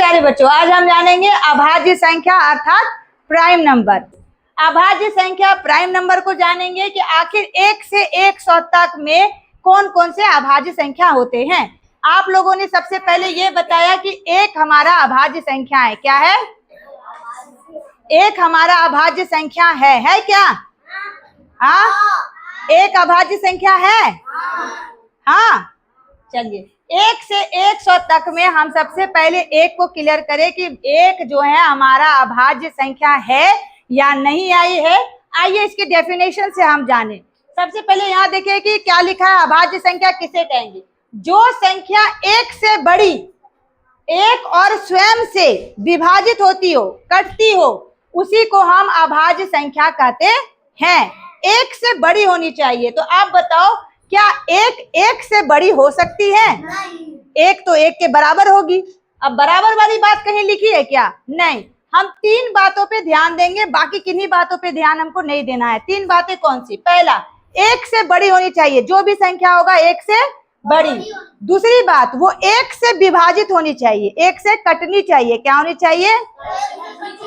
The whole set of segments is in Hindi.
प्यारे बच्चों, आज हम जानेंगे अभाज्य संख्या अर्थात प्राइम नंबर। अभाज्य संख्या प्राइम नंबर को जानेंगे कि आखिर 1 से 100 तक में कौन कौन से अभाज्य संख्या होते हैं। आप लोगों ने सबसे पहले ये बताया कि एक हमारा अभाज्य संख्या है। क्या है? एक हमारा अभाज्य संख्या है क्या? हाँ, एक अभाज्य संख्या है। हाँ, चलिए 1 से 100 तक में हम सबसे पहले एक को क्लियर करें कि एक जो है हमारा अभाज्य संख्या है या नहीं आई है। आइए इसके डेफिनेशन से हम जानें। सबसे पहले यहाँ देखिए कि क्या लिखा है, अभाज्य संख्या किसे कहेंगे? जो संख्या एक से बड़ी, एक और स्वयं से विभाजित होती हो, कटती हो, उसी को हम अभाज्य संख्या कहते हैं। एक से बड़ी होनी चाहिए। तो आप बताओ, क्या एक से बड़ी हो सकती है? नहीं। एक तो एक के बराबर होगी। अब बराबर वाली बात कहीं लिखी है क्या? नहीं। हम 3 बातों पे ध्यान देंगे, बाकी किन्हीं बातों पे ध्यान हमको नहीं देना है। 3 बातें कौन सी? पहला, एक से बड़ी होनी चाहिए। जो भी संख्या होगा एक से बड़ी। दूसरी बात, वो एक से विभाजित होनी चाहिए, एक से कटनी चाहिए। क्या होनी चाहिए?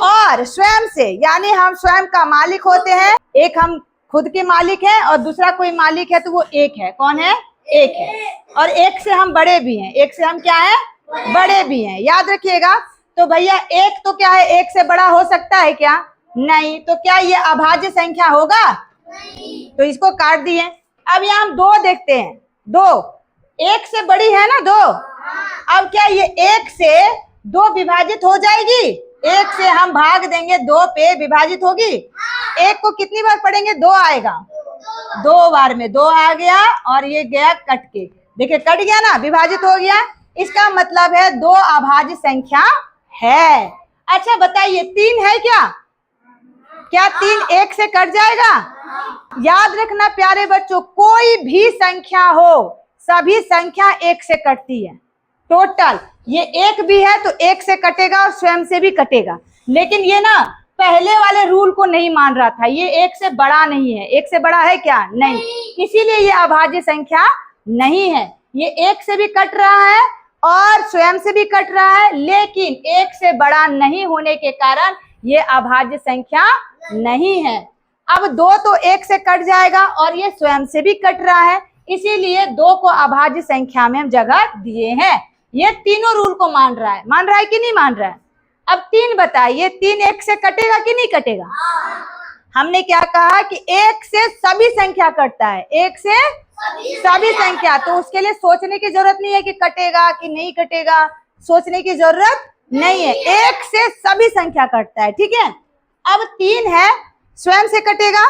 और स्वयं से, यानी हम स्वयं का मालिक होते हैं। एक हम खुद के मालिक हैं और दूसरा कोई मालिक है तो वो एक है। कौन है? एक है। और एक से हम बड़े भी हैं। एक से हम क्या है? बड़े भी हैं। याद रखिएगा। तो भैया एक तो क्या है, एक से बड़ा हो सकता है क्या? नहीं। तो क्या ये अभाज्य संख्या होगा? नहीं। तो इसको काट दिए। अब यहाँ हम 2 देखते हैं। 2 एक से बड़ी है ना, 2। अब क्या ये एक से 2 विभाजित हो जाएगी? एक से हम भाग देंगे, 2 पे विभाजित होगी। एक को कितनी बार पढ़ेंगे? 2 आएगा। 2 बार में 2 आ गया और ये गया कट के। देखिए कट गया ना, विभाजित हो गया। इसका मतलब है 2 अभाज्य संख्या है। अच्छा बताइए, 3 है क्या? क्या 3 एक से कट जाएगा? याद रखना प्यारे बच्चों, कोई भी संख्या हो, सभी संख्या एक से कटती है। टोटल ये एक भी है तो एक से कटेगा और स्वयं से भी कटेगा। लेकिन ये ना पहले वाले रूल को नहीं मान रहा था। ये एक से बड़ा नहीं है। एक से बड़ा है क्या? नहीं। इसीलिए ये अभाज्य संख्या नहीं है। ये एक से भी कट रहा है और स्वयं से भी कट रहा है, लेकिन एक से बड़ा नहीं होने के कारण ये अभाज्य संख्या नहीं है। अब 2 तो एक से कट जाएगा और ये स्वयं से भी कट रहा है, इसीलिए 2 को अभाज्य संख्या में हम जगह दिए हैं। ये तीनों रूल को मान रहा है कि नहीं मान रहा है? अब 3 बताइए, 3 एक से कटेगा कि नहीं कटेगा? हमने क्या कहा कि एक से सभी संख्या कटता है। एक से सभी संख्या। तो उसके लिए सोचने की जरूरत नहीं है कि कटेगा कि नहीं कटेगा। सोचने की जरूरत नहीं है। एक से सभी संख्या कटता है। ठीक है। अब 3 है, स्वयं से कटेगा?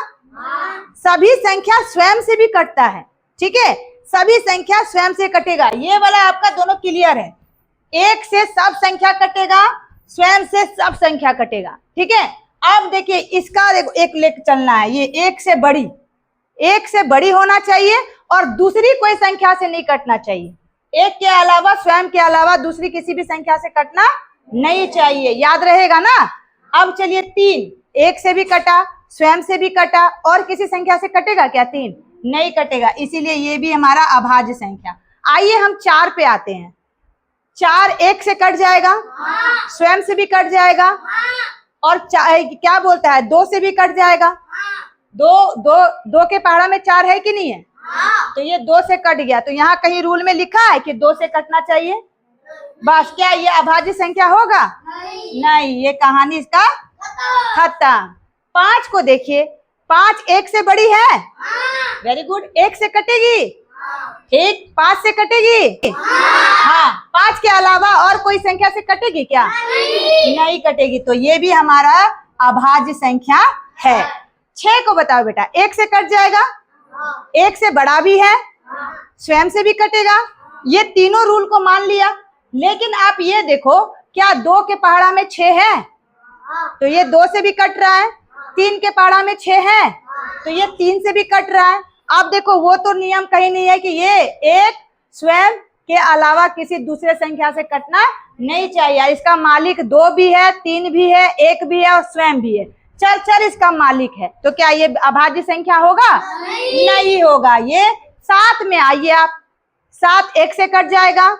सभी संख्या स्वयं से भी कटता है। ठीक है, सभी संख्या स्वयं से कटेगा। ये वाला आपका दोनों क्लियर है। एक से सब संख्या कटेगा, स्वयं से सब संख्या कटेगा। ठीक है। अब देखिए इसका एक लेकर चलना है। ये एक से बड़ी होना चाहिए और दूसरी कोई संख्या से नहीं कटना चाहिए। एक के अलावा, स्वयं के अलावा दूसरी किसी भी संख्या से कटना नहीं चाहिए। याद रहेगा ना? अब चलिए 3 एक से भी कटा, स्वयं से भी कटा, और किसी संख्या से कटेगा क्या? 3 नहीं कटेगा। इसीलिए ये भी हमारा अभाज्य संख्या। आइए हम 4 पे आते हैं। 4 एक से कट जाएगा, स्वयं से भी कट जाएगा, और क्या बोलता है, 2 से भी कट जाएगा। 2 के पहाड़ा में 4 है कि नहीं है? तो ये 2 से कट गया। तो यहाँ कहीं रूल में लिखा है कि 2 से कटना चाहिए? बस, क्या ये अभाज्य संख्या होगा? नहीं। ये कहानी इसका खत्म। 5 को देखिए, 5 एक से बड़ी है? Very good. एक से कटेगी? ठीक। 5 से कटेगी? हाँ। 5 के अलावा और कोई संख्या से कटेगी क्या? नहीं कटेगी। तो ये भी हमारा अभाज्य संख्या है। 6 को बताओ बेटा, एक से कट जाएगा? एक से बड़ा भी है, स्वयं से भी कटेगा। ये तीनों रूल को मान लिया। लेकिन आप ये देखो, क्या 2 के पहाड़ा में 6 है? तो ये 2 से भी कट रहा है। 3 के पहाड़ा में 6 है, तो ये 3 से भी कट रहा है। आप देखो, वो तो नियम कहीं नहीं है कि ये एक स्वयं के अलावा किसी दूसरे संख्या से कटना नहीं चाहिए। इसका मालिक 2 भी है, 3 भी है, 1 भी है और स्वयं भी है। चर इसका मालिक है। तो क्या ये अभाज्य संख्या होगा? नहीं होगा। ये 7 में आइए आप। 7 एक से कट जाएगा,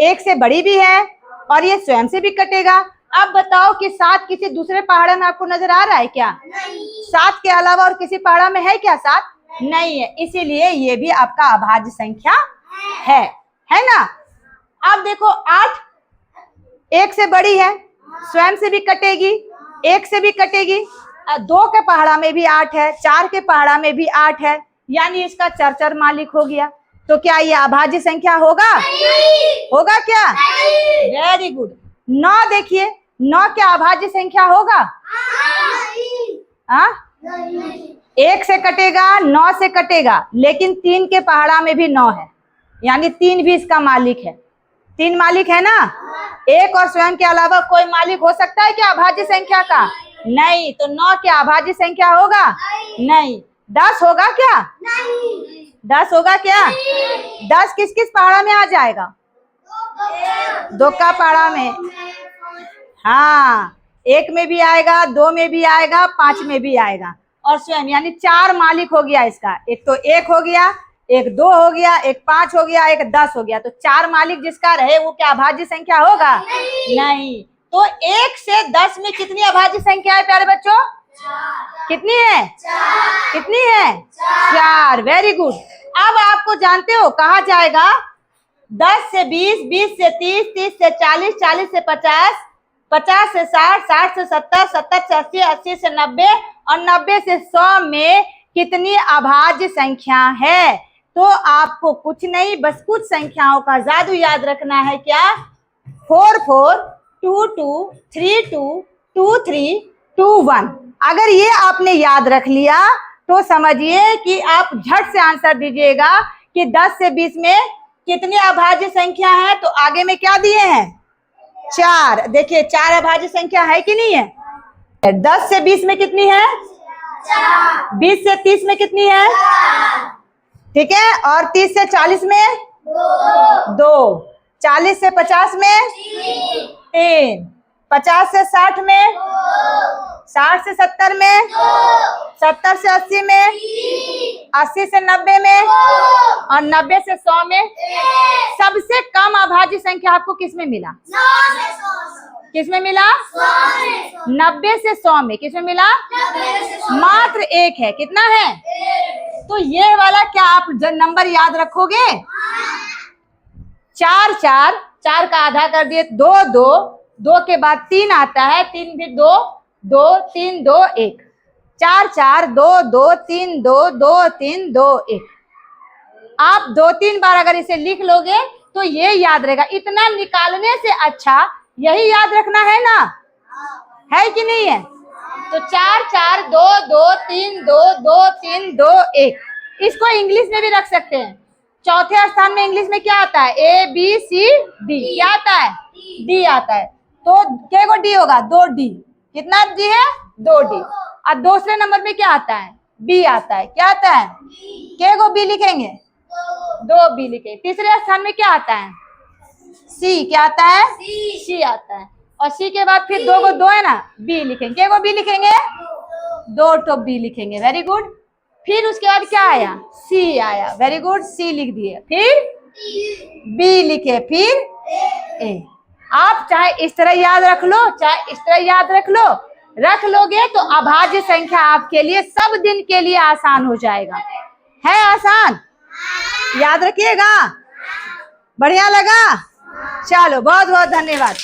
एक से बड़ी भी है, और ये स्वयं से भी कटेगा। अब बताओ कि 7 किसी दूसरे पहाड़ा में आपको नजर आ रहा है क्या? नहीं। 7 के अलावा और किसी पहाड़ा में है क्या 7? नहीं है, इसीलिए ये भी आपका अभाज्य संख्या है ना। अब देखो 8 1 से बड़ी है, स्वयं से भी कटेगी, 1 से भी कटेगी। 2 के पहाड़ा में भी 8 है, 4 के पहाड़ा में भी 8 है, यानी इसका चर मालिक हो गया। तो क्या ये अभाज्य संख्या होगा? नहीं। होगा क्या? Very good. 9 देखिए, 9 क्या अभाज्य संख्या होगा? हाँ, 1 से कटेगा, 9 से कटेगा, लेकिन 3 के पहाड़ा में भी 9 है, यानी 3 भी इसका मालिक है। 3 मालिक है ना। 1 और स्वयं के अलावा कोई मालिक हो सकता है क्या अभाज्य संख्या का? नहीं। तो 9 क्या अभाज्य संख्या होगा? नहीं। 10 होगा क्या? नहीं। 10 होगा क्या? 10 किस किस पहाड़ा में आ जाएगा? 2 का पहाड़ा में। हाँ, 1 में भी आएगा, 2 में भी आएगा, 5 में भी आएगा, और स्वयं, यानी 4 मालिक हो गया इसका। एक तो 1 हो गया, एक 2 हो गया, एक 5 हो गया, एक 10 हो गया। तो 4 मालिक जिसका रहे वो क्या अभाज्य संख्या होगा? नहीं। तो 1 से 10 में कितनी अभाज्य संख्या है प्यारे बच्चों? 4। कितनी है? 4। कितनी है? 4। Very good. अब आपको जानते हो कहा जाएगा 10 से 20, 20 से 30, 30 से 40, 40 से 50, 50 से 60, 60 से 70, 70 से 80, 80 से 90 और 90 से 100 में कितनी अभाज्य संख्या है? तो आपको कुछ नहीं, बस कुछ संख्याओं का जादू याद रखना है। क्या? 4 4, 2 2, 3 2, 2 3, 2 1। अगर ये आपने याद रख लिया तो समझिए कि आप झट से आंसर दीजिएगा कि 10 से 20 में कितनी अभाज्य संख्या है। तो आगे में क्या दिए हैं? 4। देखिए 4 अभाज्य संख्या है कि नहीं है? 10 से 20 में कितनी है? 4। 20 से 30 में कितनी है? 4। ठीक है। और 30 से 40 में 2। 40 से 50 में 3। 50 से 60 में 60 से 70 में 70 से 80 में 80 से 90 में और 90 से 100 में। सबसे कम अभाज्य संख्या आपको किस में मिला? किस में मिला? 90 से 100 में। किस में मिला? मात्र 1 है। कितना है? तो ये वाला क्या आप नंबर याद रखोगे? 4 4, 4 का आधा कर दिए 2 2, 2 के बाद 3 आता है, 3 भी 2 2 3 2 1, 4 4 2 2 3 2 2 3 2 1। आप 2-3 बार अगर इसे लिख लोगे तो ये याद रहेगा। इतना निकालने से अच्छा यही याद रखना है ना, है कि नहीं है? तो 4 4 2 2 3 2 2 3 2 1। इसको इंग्लिश में भी रख सकते हैं। चौथे स्थान में इंग्लिश में क्या आता है? A B C D। क्या आता है? D आता है। तो क्या को D होगा? 2D। कितना D है? 2D। और दूसरे नंबर में क्या आता है? B आता है। क्या आता है? क्या को B लिखेंगे? 2B लिखेंगे। तीसरे स्थान में क्या आता है? C। क्या आता है? C आता है। और C के बाद फिर 2 को 2 है ना, B लिखेंगे। क्या को B लिखेंगे? 2 तो B लिखेंगे। Very good. फिर उसके बाद क्या आया? C आया। वेरी गुड, C लिख दिए। फिर B लिखे, फिर A। आप चाहे इस तरह याद रख लो, चाहे इस तरह याद रख लोगे तो अभाज्य संख्या आपके लिए सब दिन के लिए आसान हो जाएगा। है आसान? याद रखिएगा। बढ़िया लगा? चलो, बहुत बहुत धन्यवाद।